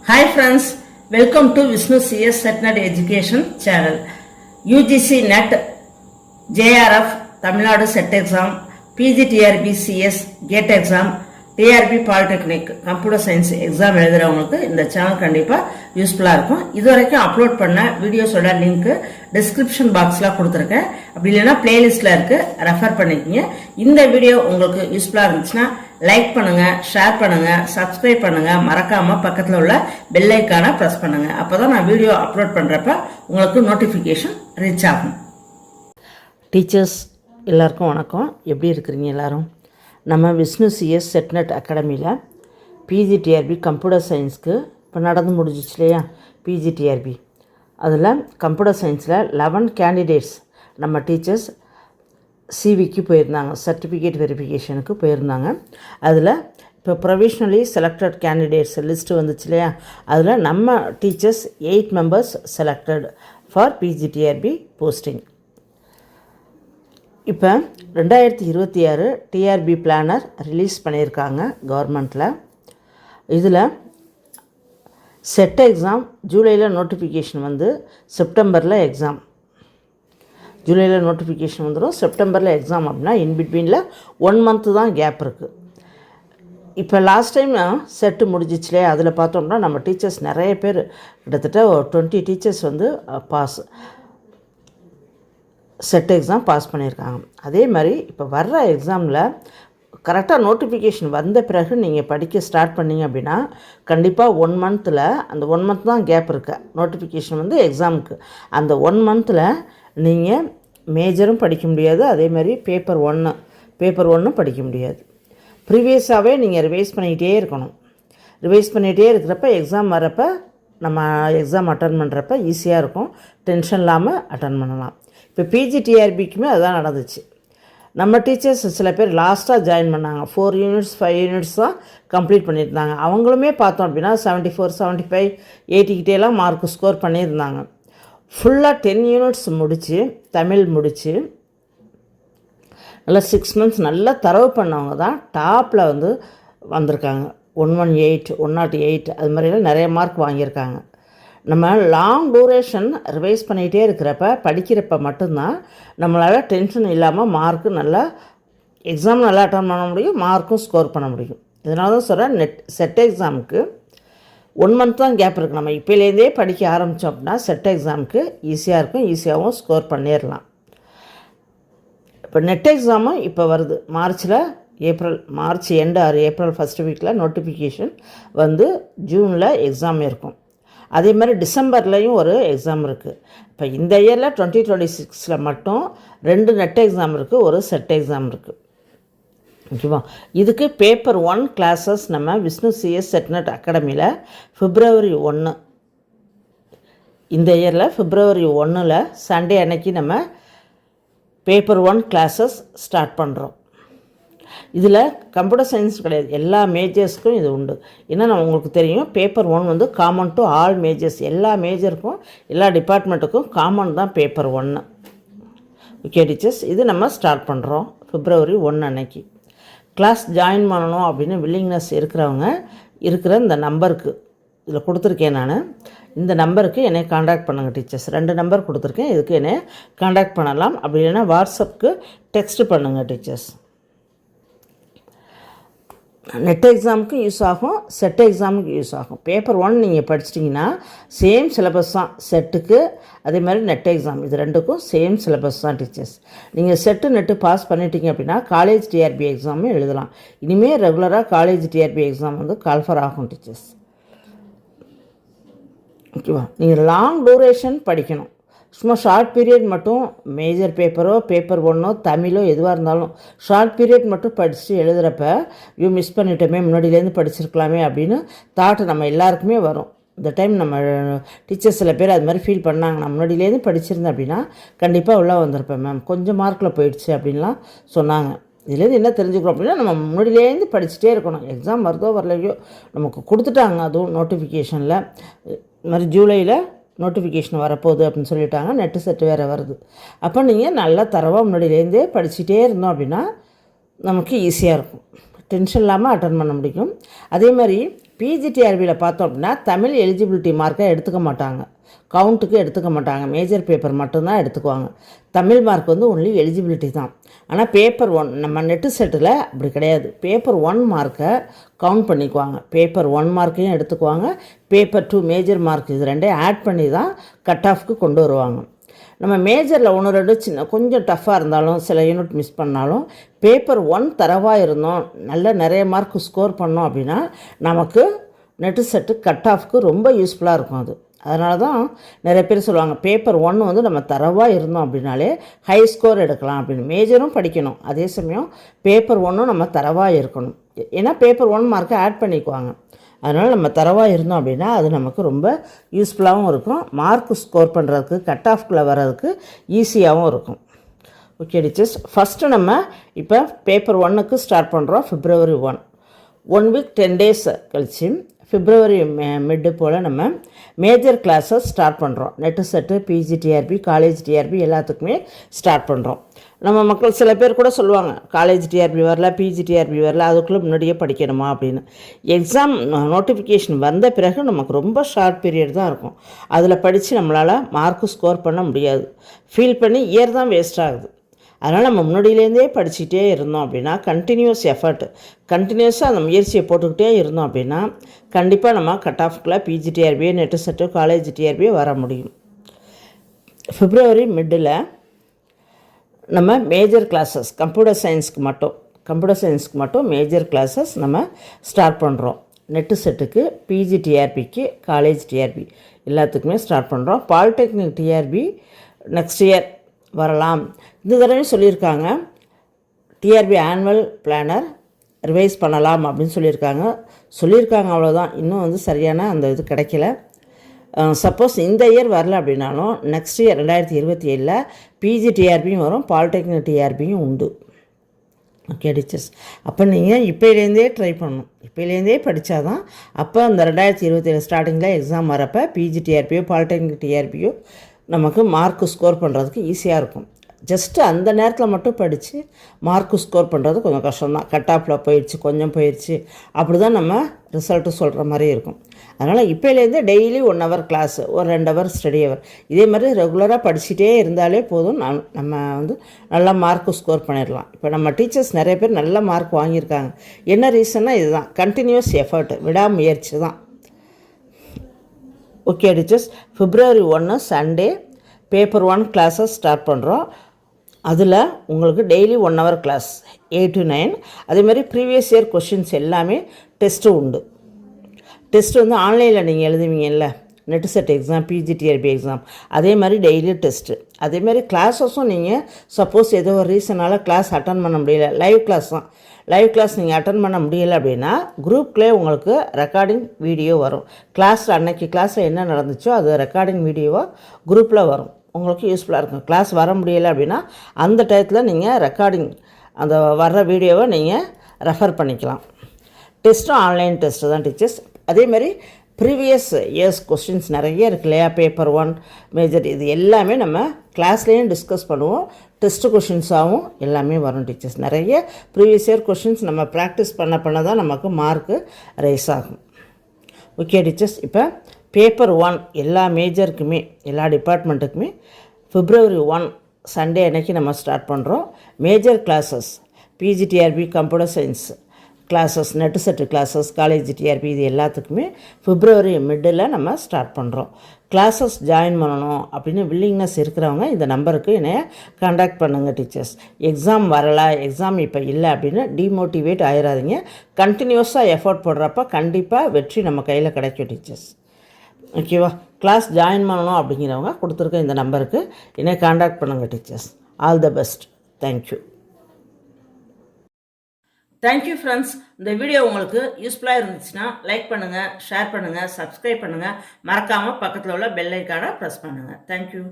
Hi friends, welcome to Vishnu CS SetNet Education channel. UGC NET, JRF, Tamil Nadu SET exam, PGTRB CS, GATE exam, TRB Polytechnic, Computer Science exam எழுதுறவங்களுக்கு இந்த channel கண்டிப்பா யூஸ்ஃபுல்லா இருக்கும். இதுவரைக்கும் upload பண்ண வீடியோஸோட link description பாக்ஸ்ல கொடுத்துருக்கேன். அப்படி இல்லைன்னா பிளேலிஸ்ட்ல இருக்கு, ரெஃபர் பண்ணிக்கங்க. இந்த வீடியோ உங்களுக்கு யூஸ்ஃபுல்லா இருந்துச்சுன்னா லைக் பண்ணுங்க, ஷேர் பண்ணுங்க, சப்ஸ்கிரைப் பண்ணுங்க, மறக்காம பக்கத்துல உள்ள பெல் ஐகானை பிரஸ் பண்ணுங்க. அப்பதான் நான் வீடியோ அப்லோட் பண்றப்ப உங்களுக்கு நோட்டிபிகேஷன் ரீச் ஆகும். டீச்சர்ஸ் எல்லாருக்கும் வணக்கம். எப்படி இருக்கிறீங்க எல்லாரும்? நம்ம விஷ்ணு சிஎஸ் செட்நெட் அகாடமியில் பிஜிடிஆர்பி கம்ப்யூட்டர் சயின்ஸ்க்கு இப்போ நடந்து முடிஞ்சிச்சு இல்லையா பிஜிடிஆர்பி. அதில் கம்ப்யூட்டர் சயின்ஸில் 11 கேண்டிடேட்ஸ் நம்ம டீச்சர்ஸ் சிவிக்கு போயிருந்தாங்க, சர்டிஃபிகேட் வெரிஃபிகேஷனுக்கு போயிருந்தாங்க. அதில் இப்போ ப்ரொவிஷ்னலி செலக்டட் கேண்டிடேட்ஸ் லிஸ்ட்டு வந்துச்சு இல்லையா, அதில் நம்ம teachers 8 members selected for PGTRB posting. இப்போ 2026 டிஆர்பி பிளானர் ரிலீஸ் பண்ணியிருக்காங்க கவர்மெண்ட்டில். இதில் செட் எக்ஸாம் ஜூலையில் நோட்டிஃபிகேஷன் வந்து செப்டம்பரில் எக்ஸாம். ஜூலையில் நோட்டிஃபிகேஷன் வந்துடும், செப்டம்பரில் எக்ஸாம். அப்படின்னா இன்பிட்வீனில் 1 மந்த்து தான் கேப் இருக்குது. இப்போ லாஸ்ட் டைம் செட்டு முடிஞ்சிச்சுலே, அதில் பார்த்தோம்னா நம்ம டீச்சர்ஸ் நிறைய பேர், கிட்டத்தட்ட 20 டீச்சர்ஸ் வந்து செட் எக்ஸாம் பாஸ் பண்ணியிருக்காங்க. அதே மாதிரி இப்போ வர்ற எக்ஸாமில் கரெக்டாக நோட்டிஃபிகேஷன் வந்த பிறகு நீங்கள் படிக்க ஸ்டார்ட் பண்ணிங்க அப்படின்னா கண்டிப்பாக 1 மந்தில், அந்த 1 மந்த் தான் கேப் இருக்குது நோட்டிஃபிகேஷன் வந்து எக்ஸாமுக்கு. அந்த 1 மந்தில் நீங்கள் மேஜரும் படிக்க முடியாது, அதே மாதிரி பேப்பர் ஒன்றும் படிக்க முடியாது. ப்ரீவியஸாகவே நீங்கள் ரிவைஸ் பண்ணிக்கிட்டே இருக்கணும். ரிவைஸ் பண்ணிகிட்டே இருக்கிறப்ப எக்ஸாம் வரப்போ நம்ம எக்ஸாம் அட்டன் பண்ணுறப்ப ஈஸியாக இருக்கும், டென்ஷன் இல்லாமல் அட்டன் பண்ணலாம். இப்போ பிஜிடிஆர்பிக்குமே அதுதான் நடந்துச்சு. நம்ம டீச்சர்ஸ் சில பேர் லாஸ்ட்டாக ஜாயின் பண்ணாங்க, 4 யூனிட்ஸ் 5 யூனிட்ஸ் தான் கம்ப்ளீட் பண்ணியிருந்தாங்க. அவங்களுமே பார்த்தோம் அப்படின்னா 74 75 80கிட்டேலாம் மார்க் ஸ்கோர் பண்ணியிருந்தாங்க. ஃபுல்லாக 10 யூனிட்ஸ் முடித்து, தமிழ் முடித்து நல்லா 6 மந்த்ஸ் நல்லா தரவு பண்ணவங்க தான் டாப்பில் வந்து வந்திருக்காங்க. 118 108 அது மாதிரிலாம் நிறைய மார்க் வாங்கியிருக்காங்க. நம்ம லாங் டூரேஷன் ரிவைஸ் பண்ணிகிட்டே இருக்கிறப்ப படிக்கிறப்ப மட்டும்தான் நம்மளால் டென்ஷன் இல்லாமல் மார்க்கு நல்லா எக்ஸாம் நல்லா அட்டன் பண்ண முடியும், மார்க்கும் ஸ்கோர் பண்ண முடியும். இதனால தான் சொல்கிறேன், செட் எக்ஸாமுக்கு 1 மந்த் தான் கேப் இருக்குது. நம்ம இப்போலேருந்தே படிக்க ஆரம்பித்தோம் அப்படின்னா செட் எக்ஸாமுக்கு ஈஸியாக இருக்கும், ஈஸியாகவும் ஸ்கோர் பண்ணிடலாம். இப்போ நெட் எக்ஸாமும் இப்போ வருது March end or April first வீக்கில் நோட்டிஃபிகேஷன் வந்து ஜூனில் எக்ஸாம் இருக்கும். அதே மாதிரி டிசம்பர்லேயும் ஒரு எக்ஸாம் இருக்குது. இப்போ இந்த இயரில் 2026 மட்டும் 2 நெட் எக்ஸாம் இருக்குது, ஒரு செட் எக்ஸாம் இருக்குது. ஓகேவா? இதுக்கு பேப்பர் 1 கிளாஸஸ் நம்ம விஷ்ணு சிஎஸ் செட்நெட் அகாடமியில் February 1, இந்த இயரில் February 1 சண்டே அன்னைக்கு நம்ம பேப்பர் 1 கிளாஸஸ் ஸ்டார்ட் பண்ணுறோம். இதில் கம்ப்யூட்டர் சயின்ஸ் கிடையாது, எல்லா மேஜர்ஸ்க்கும் இது உண்டு. ஏன்னா நம்ம உங்களுக்கு தெரியும், பேப்பர் 1 வந்து காமன் டு ஆல் மேஜர்ஸ், எல்லா மேஜருக்கும் எல்லா டிபார்ட்மெண்ட்டுக்கும் காமன் தான் பேப்பர் 1. ஓகே டீச்சர்ஸ், இது நம்ம ஸ்டார்ட் பண்ணுறோம் February 1 அன்னைக்கு. கிளாஸ் ஜாயின் பண்ணணும் அப்படின்னு வில்லிங்னஸ் இருக்கிறவங்க இருக்கிற இந்த நம்பருக்கு இதில் கொடுத்துருக்கேன் நான். இந்த நம்பருக்கு என்னை காண்டாக்ட் பண்ணுங்கள் டீச்சர்ஸ். 2 நம்பர் கொடுத்துருக்கேன், இதுக்கு என்னை காண்டாக்ட் பண்ணலாம். அப்படி இல்லைன்னா வாட்ஸ்அப்புக்கு டெக்ஸ்ட் பண்ணுங்கள் டீச்சர்ஸ். நெட் எக்ஸாமுக்கு யூஸ் ஆகும், செட் எக்ஸாமுக்கு யூஸ் ஆகும். பேப்பர் 1 நீங்கள் படிச்சிட்டிங்கன்னா சேம் சிலபஸ் தான் செட்டுக்கு, அதே மாதிரி நெட் எக்ஸாம், இது 2க்கும் சேம் சிலபஸ் தான் டீச்சர்ஸ். நீங்கள் செட்டு நெட்டு பாஸ் பண்ணிட்டீங்க அப்படின்னா காலேஜ் டிஆர்பி எக்ஸாமும் எழுதலாம். இனிமேல் ரெகுலராக காலேஜ் டிஆர்பி எக்ஸாம் வந்து கால்ஃபர் ஆகும் டீச்சர்ஸ். ஓகேவா? நீங்கள் லாங் டூரேஷன் படிக்கணும். சும்மா ஷார்ட் பீரியட் மட்டும் மேஜர் பேப்பரோ பேப்பர் 1ஓ தமிழோ எதுவாக இருந்தாலும் ஷார்ட் பீரியட் மட்டும் படிச்சுட்டு எழுதுகிறப்ப மிஸ் பண்ணிட்டோமே, முன்னாடியிலேருந்து படிச்சிருக்கலாமே அப்படின்னு தாட்டு நம்ம எல்லாருக்குமே வரும். இந்த டைம் நம்ம டீச்சர்ஸ் சில பேர் அது மாதிரி ஃபீல் பண்ணாங்க, நான் முன்னாடியிலேருந்து படிச்சிருந்தேன் அப்படின்னா கண்டிப்பாக உள்ளே வந்திருப்பேன் மேம், கொஞ்சம் மார்க்கில் போயிடுச்சு அப்படின்லாம் சொன்னாங்க. இதுலேருந்து என்ன தெரிஞ்சுக்கிறோம் அப்படின்னா நம்ம முன்னாடியிலேருந்து படிச்சுட்டே இருக்கணும். எக்ஸாம் வருதோ வரலையோ நமக்கு கொடுத்துட்டாங்க, அதுவும் நோட்டிஃபிகேஷனில் இது மாதிரி ஜூலையில் நோட்டிஃபிகேஷன் வரப்போகுது அப்படின்னு சொல்லிட்டாங்க. நெட்டு செட்டு வேறு வருது. அப்போ நீங்கள் நல்லா தரவாக முன்னாடியிலேருந்தே படிச்சுட்டே இருந்தோம் அப்படின்னா நமக்கு ஈஸியாக இருக்கும், டென்ஷன் இல்லாமல் அட்டன் பண்ண முடியும். அதே மாதிரி பிஜிடிஆர்பியில் பார்த்தோம் அப்படின்னா தமிழ் எலிஜிபிலிட்டி மார்க்கை எடுத்துக்க மாட்டாங்க, கவுண்ட்டுக்கு எடுத்துக்க மாட்டாங்க, மேஜர் பேப்பர் மட்டும்தான் எடுத்துக்குவாங்க. தமிழ் மார்க் வந்து ஒன்லி எலிஜிபிலிட்டி தான். ஆனால் பேப்பர் 1 நம்ம நெட்டு செட்டில் அப்படி கிடையாது. பேப்பர் 1 மார்க்கை கவுண்ட் பண்ணிக்குவாங்க, பேப்பர் 1 மார்க்கையும் எடுத்துக்குவாங்க, பேப்பர் 2 மேஜர் மார்க் இது ரெண்டையும் ஆட் பண்ணி தான் கட் ஆஃப்க்கு கொண்டு வருவாங்க. நம்ம மேஜரில் 1-2 சின்ன கொஞ்சம் டஃப்பாக இருந்தாலும் சில யூனிட் மிஸ் பண்ணாலும் பேப்பர் 1 தரவாக இருந்தோம், நல்ல நிறைய மார்க் ஸ்கோர் பண்ணோம் அப்படின்னா நமக்கு நெட்டு செட்டு கட் ஆஃப்க்கு ரொம்ப யூஸ்ஃபுல்லாக இருக்கும். அது அதனால தான் நிறைய பேர் சொல்லுவாங்க பேப்பர் 1 வந்து நம்ம தரவாக இருந்தோம் அப்படின்னாலே ஹை ஸ்கோர் எடுக்கலாம் அப்படின்னு. மேஜரும் படிக்கணும், அதே சமயம் பேப்பர் 1 நம்ம தரவாக இருக்கணும். ஏன்னா பேப்பர் 1 மார்க்கை ஆட் பண்ணிக்குவாங்க. அதனால் நம்ம தரவாக இருந்தோம் அப்படின்னா அது நமக்கு ரொம்ப யூஸ்ஃபுல்லாகவும் இருக்கும், மார்க் ஸ்கோர் பண்ணுறதுக்கு கட் ஆஃப்குள்ளே வர்றதுக்கு ஈஸியாகவும் இருக்கும். ஓகே டீச்சர்ஸ், ஃபஸ்ட்டு நம்ம இப்போ பேப்பர் 1க்கு ஸ்டார்ட் பண்ணுறோம். February 1 வீக் 10 days கழிச்சு February மிட்டு போல் நம்ம மேஜர் கிளாஸஸ் ஸ்டார்ட் பண்ணுறோம். NET SET, PGTRB, college TRB எல்லாத்துக்குமே ஸ்டார்ட் பண்ணுறோம். நம்ம மக்கள் சில பேர் கூட சொல்லுவாங்க காலேஜ் டிஆர்பி வரல, பிஜிடிஆர்பி வரல, அதுக்குள்ளே முன்னாடியே படிக்கணுமா அப்படின்னு. எக்ஸாம் நோட்டிஃபிகேஷன் வந்த பிறகு நமக்கு ரொம்ப ஷார்ட் பீரியட் தான் இருக்கும், அதில் படித்து நம்மளால் மார்க்கு ஸ்கோர் பண்ண முடியாது. ஃபீல் பண்ணி இயர் தான் வேஸ்ட் ஆகுது. அதனால் நம்ம முன்னாடியிலேருந்தே படிச்சுட்டே இருந்தோம் அப்படின்னா கண்டினியூஸ் எஃபர்ட், கண்டினியூஸாக அந்த முயற்சியை போட்டுக்கிட்டே இருந்தோம் அப்படின்னா கண்டிப்பாக நம்ம கட் ஆஃப்குள்ளே பிஜிடிஆர்பியோ நெட்டு செட்டோ காலேஜ் டிஆர்பியோ வர முடியும். February மிட்டில் நம்ம மேஜர் கிளாஸஸ் கம்ப்யூட்டர் சயின்ஸ்க்கு மட்டும் மேஜர் கிளாஸஸ் நம்ம ஸ்டார்ட் பண்ணுறோம். நெட்டு செட்டுக்கு, பிஜிடிஆர்பிக்கு, காலேஜ் டிஆர்பி எல்லாத்துக்குமே ஸ்டார்ட் பண்ணுறோம். பாலிடெக்னிக் டிஆர்பி நெக்ஸ்ட் இயர் வரலாம். இந்த தடவை சொல்லியிருக்காங்க டிஆர்பி ஆனுவல் பிளானர் ரிவைஸ் பண்ணலாம் அப்படின்னு சொல்லியிருக்காங்க அவ்வளோதான். இன்னும் வந்து சரியான அந்த இது கிடைக்கல. சப்போஸ் இந்த இயர் வரல அப்படின்னாலும் நெக்ஸ்ட் இயர் 2027 பிஜிடிஆர்பியும் வரும், பாலிடெக்னிக் டிஆர்பியும் உண்டு. ஓகே டீச்சர்ஸ், அப்போ நீங்கள் இப்போலேருந்தே ட்ரை பண்ணணும், இப்போலேருந்தே படித்தா தான் அப்போ அந்த 2027 ஸ்டார்டிங்கில் எக்ஸாம் வரப்போ பிஜிடிஆர்பியோ பாலிடெக்னிக் டிஆர்பியோ நமக்கு மார்க்கு ஸ்கோர் பண்ணுறதுக்கு ஈஸியாக இருக்கும். ஜஸ்ட்டு அந்த நேரத்தில் மட்டும் படித்து மார்க்கு ஸ்கோர் பண்ணுறது கொஞ்சம் கஷ்டம்தான். கட் ஆஃபில் போயிடுச்சு அப்படி தான் நம்ம ரிசல்ட்டு சொல்கிற மாதிரி இருக்கும். அதனால் இப்போலேருந்து டெய்லி 1 hour கிளாஸு, ஒரு 2 hour ஸ்டடி ஹவர், இதே மாதிரி ரெகுலராக படிச்சுட்டே இருந்தாலே போதும், நம்ம வந்து நல்லா மார்க்கு ஸ்கோர் பண்ணிடலாம். இப்போ நம்ம டீச்சர்ஸ் நிறைய பேர் நல்ல மார்க் வாங்கியிருக்காங்க. என்ன ரீசன்னா இதுதான், கண்டினியூஸ் எஃபர்ட், விடாமுயற்சி தான். Okay teachers, February 1 Sunday paper 1 classes start பண்ணுறோம். அதில் உங்களுக்கு டெய்லி 1 hour கிளாஸ் 8 to 9. அதேமாதிரி ப்ரீவியஸ் இயர் கொஷின்ஸ் எல்லாமே டெஸ்ட்டு உண்டு. டெஸ்ட்டு வந்து ஆன்லைனில் நீங்கள் எழுதுவீங்கல்ல, net set exam, PGTRB exam, அதே மாதிரி டெய்லி டெஸ்ட்டு. அதேமாதிரி கிளாஸஸும் நீங்கள் சப்போஸ் ஏதோ ஒரு ரீசனால் கிளாஸ் அட்டன் பண்ண முடியல, லைவ் கிளாஸ் தான், லைவ் கிளாஸ் நீங்கள் அட்டன் பண்ண முடியலை அப்படின்னா குரூப்லேயே உங்களுக்கு ரெக்கார்டிங் வீடியோ வரும். அன்னைக்கு கிளாஸில் என்ன நடந்துச்சோ அது ரெக்கார்டிங் வீடியோவாக குரூப்பில் வரும், உங்களுக்கு யூஸ்ஃபுல்லாக இருக்கும். கிளாஸ் வர முடியலை அப்படின்னா அந்த டயத்தில் நீங்கள் ரெக்கார்டிங் அந்த வர்ற வீடியோவை நீங்கள் ரெஃபர் பண்ணிக்கலாம். டெஸ்ட்டும் ஆன்லைன் டெஸ்ட்டு தான் டீச்சர்ஸ். அதேமாதிரி ப்ரீவியஸ் இயர்ஸ் கொஸ்டின்ஸ் நிறைய இருக்கு இல்லையா, பேப்பர் 1 மேஜர், இது எல்லாமே நம்ம கிளாஸ்லேயும் டிஸ்கஸ் பண்ணுவோம், டெஸ்ட்டு கொஷின்ஸாகவும் எல்லாமே வரும் டீச்சர்ஸ். நிறைய ப்ரீவியஸ் இயர் கொஷின்ஸ் நம்ம ப்ராக்டிஸ் பண்ண தான் நமக்கு மார்க்கு ரைஸ் ஆகும். ஓகே டீச்சர்ஸ், இப்போ பேப்பர் 1 எல்லா மேஜருக்குமே எல்லா டிபார்ட்மெண்ட்டுக்குமே February 1 சண்டே அன்னைக்கு நம்ம ஸ்டார்ட் பண்ணுறோம். Major classes PGTRB, computer science classes, NET SET classes, college TRB இது எல்லாத்துக்குமே February மிட்டில் நம்ம ஸ்டார்ட் பண்ணுறோம். கிளாஸஸ் ஜாயின் பண்ணணும் அப்படின்னு வில்லிங்னஸ் இருக்கிறவங்க இந்த நம்பருக்கு என்னைய காண்டாக்ட் பண்ணுங்கள் டீச்சர்ஸ். எக்ஸாம் வரலை, எக்ஸாம் இப்போ இல்லை அப்படின்னு டிமோட்டிவேட் ஆயிடாதீங்க. கண்டினியூஸாக எஃபோர்ட் போடுறப்ப கண்டிப்பாக வெற்றி நம்ம கையில் கிடைக்கும் டீச்சர்ஸ். ஓகேவா, கிளாஸ் ஜாயின் பண்ணணும் அப்படிங்கிறவங்க கொடுத்துருக்க இந்த நம்பருக்கு என்னை காண்டாக்ட் பண்ணுங்கள் teachers. All the best. Thank you. Thank you friends. இந்த வீடியோ உங்களுக்கு யூஸ்ஃபுல்லாக இருந்துச்சுன்னா லைக் பண்ணுங்கள், ஷேர் பண்ணுங்கள், சப்ஸ்கிரைப் பண்ணுங்கள், மறக்காமல் பக்கத்தில் உள்ள பெல் ஐக்கானை ப்ரெஸ் பண்ணுங்கள். தேங்க்யூ.